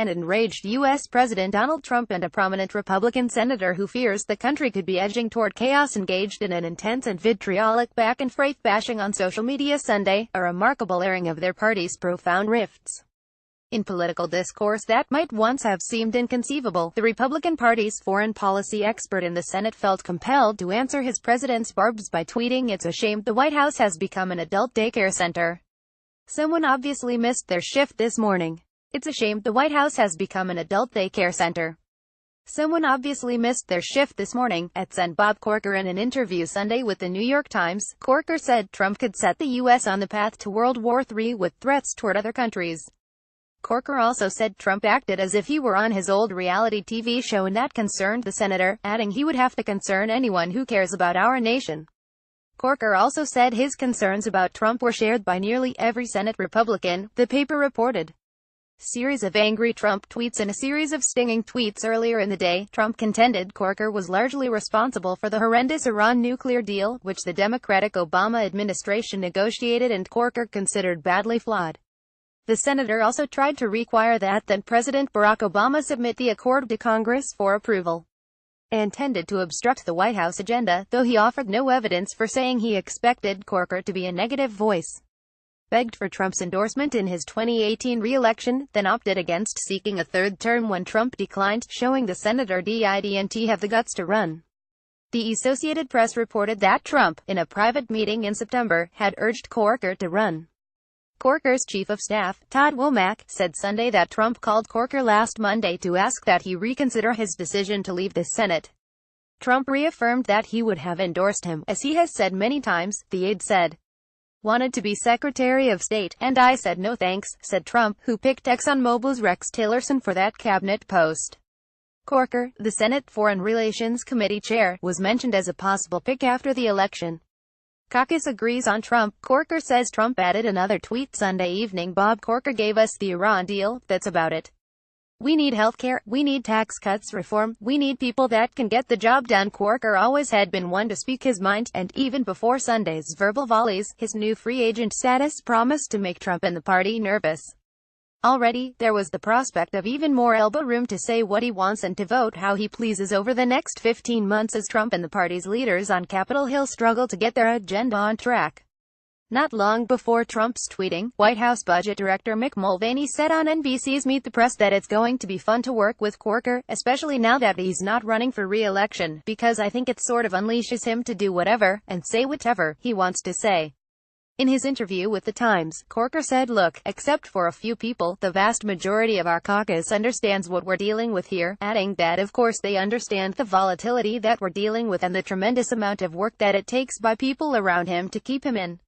an enraged U.S. President Donald Trump and a prominent Republican senator who fears the country could be edging toward chaos engaged in an intense and vitriolic back-and-forth bashing on social media Sunday, a remarkable airing of their party's profound rifts in political discourse that might once have seemed inconceivable. The Republican Party's foreign policy expert in the Senate felt compelled to answer his president's barbs by tweeting, "It's a shame the White House has become an adult daycare center. Someone obviously missed their shift this morning. It's a shame the White House has become an adult daycare center. Someone obviously missed their shift this morning," said Bob Corker in an interview Sunday with the New York Times. Corker said Trump could set the U.S. on the path to World War III with threats toward other countries. Corker also said Trump acted as if he were on his old reality TV show and that concerned the senator, adding he would have to concern anyone who cares about our nation. Corker also said his concerns about Trump were shared by nearly every Senate Republican, the paper reported. Series of angry Trump tweets and a series of stinging tweets earlier in the day. Trump contended Corker was largely responsible for the horrendous Iran nuclear deal, which the Democratic Obama administration negotiated and Corker considered badly flawed. The senator also tried to require that then-President Barack Obama submit the accord to Congress for approval, and tended to obstruct the White House agenda, though he offered no evidence for saying he expected Corker to be a negative voice. Begged for Trump's endorsement in his 2018 re-election, then opted against seeking a third term when Trump declined, showing the senator didn't have the guts to run. The Associated Press reported that Trump, in a private meeting in September, had urged Corker to run. Corker's chief of staff, Todd Womack, said Sunday that Trump called Corker last Monday to ask that he reconsider his decision to leave the Senate. Trump reaffirmed that he would have endorsed him, as he has said many times, the aide said. "Wanted to be Secretary of State, and I said no thanks," said Trump, who picked ExxonMobil's Rex Tillerson for that cabinet post. Corker, the Senate Foreign Relations Committee chair, was mentioned as a possible pick after the election. Caucus agrees on Trump. Corker says Trump added another tweet Sunday evening. "Bob Corker gave us the Iran deal, that's about it. We need healthcare, we need tax cuts reform, we need people that can get the job done." Corker always had been one to speak his mind, and even before Sunday's verbal volleys, his new free agent status promised to make Trump and the party nervous. Already, there was the prospect of even more elbow room to say what he wants and to vote how he pleases over the next 15 months as Trump and the party's leaders on Capitol Hill struggle to get their agenda on track. Not long before Trump's tweeting, White House Budget Director Mick Mulvaney said on NBC's Meet the Press that it's going to be fun to work with Corker, especially now that he's not running for re-election, because I think it sort of unleashes him to do whatever, and say whatever, he wants to say. In his interview with The Times, Corker said, "Look, except for a few people, the vast majority of our caucus understands what we're dealing with here," adding that of course they understand the volatility that we're dealing with and the tremendous amount of work that it takes by people around him to keep him in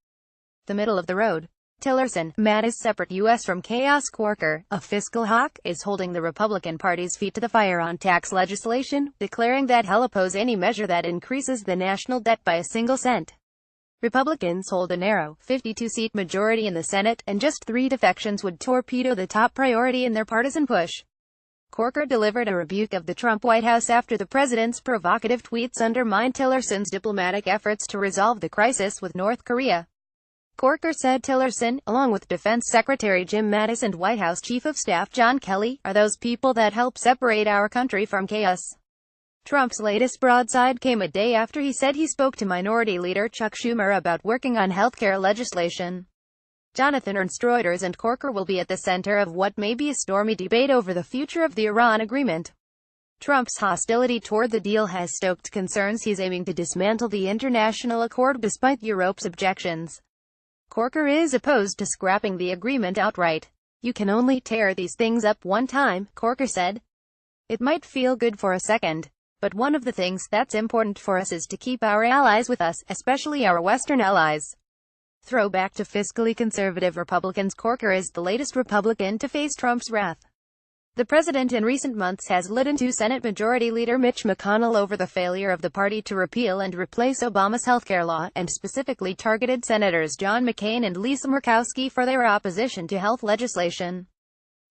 the middle of the road. Tillerson, mad is separate U.S. from chaos. Corker, a fiscal hawk, is holding the Republican Party's feet to the fire on tax legislation, declaring that he'll oppose any measure that increases the national debt by a single cent. Republicans hold a narrow, 52-seat majority in the Senate, and just 3 defections would torpedo the top priority in their partisan push. Corker delivered a rebuke of the Trump White House after the president's provocative tweets undermined Tillerson's diplomatic efforts to resolve the crisis with North Korea. Corker said Tillerson, along with Defense Secretary Jim Mattis and White House Chief of Staff John Kelly, are those people that help separate our country from chaos. Trump's latest broadside came a day after he said he spoke to Minority Leader Chuck Schumer about working on healthcare legislation. Jonathan Ernst Reuters and Corker will be at the center of what may be a stormy debate over the future of the Iran agreement. Trump's hostility toward the deal has stoked concerns he's aiming to dismantle the international accord despite Europe's objections. Corker is opposed to scrapping the agreement outright. "You can only tear these things up one time," Corker said. "It might feel good for a second. But one of the things that's important for us is to keep our allies with us, especially our Western allies." Throwback to fiscally conservative Republicans. Corker is the latest Republican to face Trump's wrath. The president in recent months has lidden to Senate Majority Leader Mitch McConnell over the failure of the party to repeal and replace Obama's healthcare law, and specifically targeted Senators John McCain and Lisa Murkowski for their opposition to health legislation.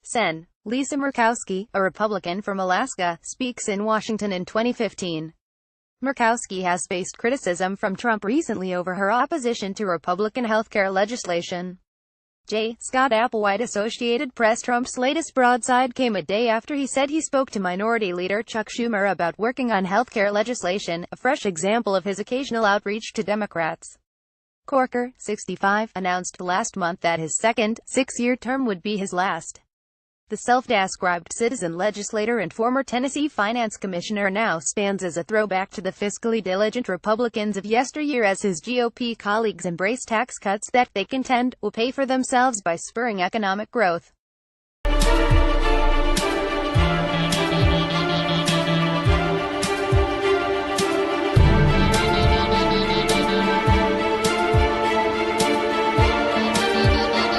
Sen. Lisa Murkowski, a Republican from Alaska, speaks in Washington in 2015. Murkowski has faced criticism from Trump recently over her opposition to Republican healthcare legislation. J. Scott Applewhite, Associated Press. Trump's latest broadside came a day after he said he spoke to Minority Leader Chuck Schumer about working on healthcare legislation, a fresh example of his occasional outreach to Democrats. Corker, 65, announced last month that his second, six-year term would be his last. The self-described citizen legislator and former Tennessee finance commissioner now stands as a throwback to the fiscally diligent Republicans of yesteryear as his GOP colleagues embrace tax cuts that they contend will pay for themselves by spurring economic growth.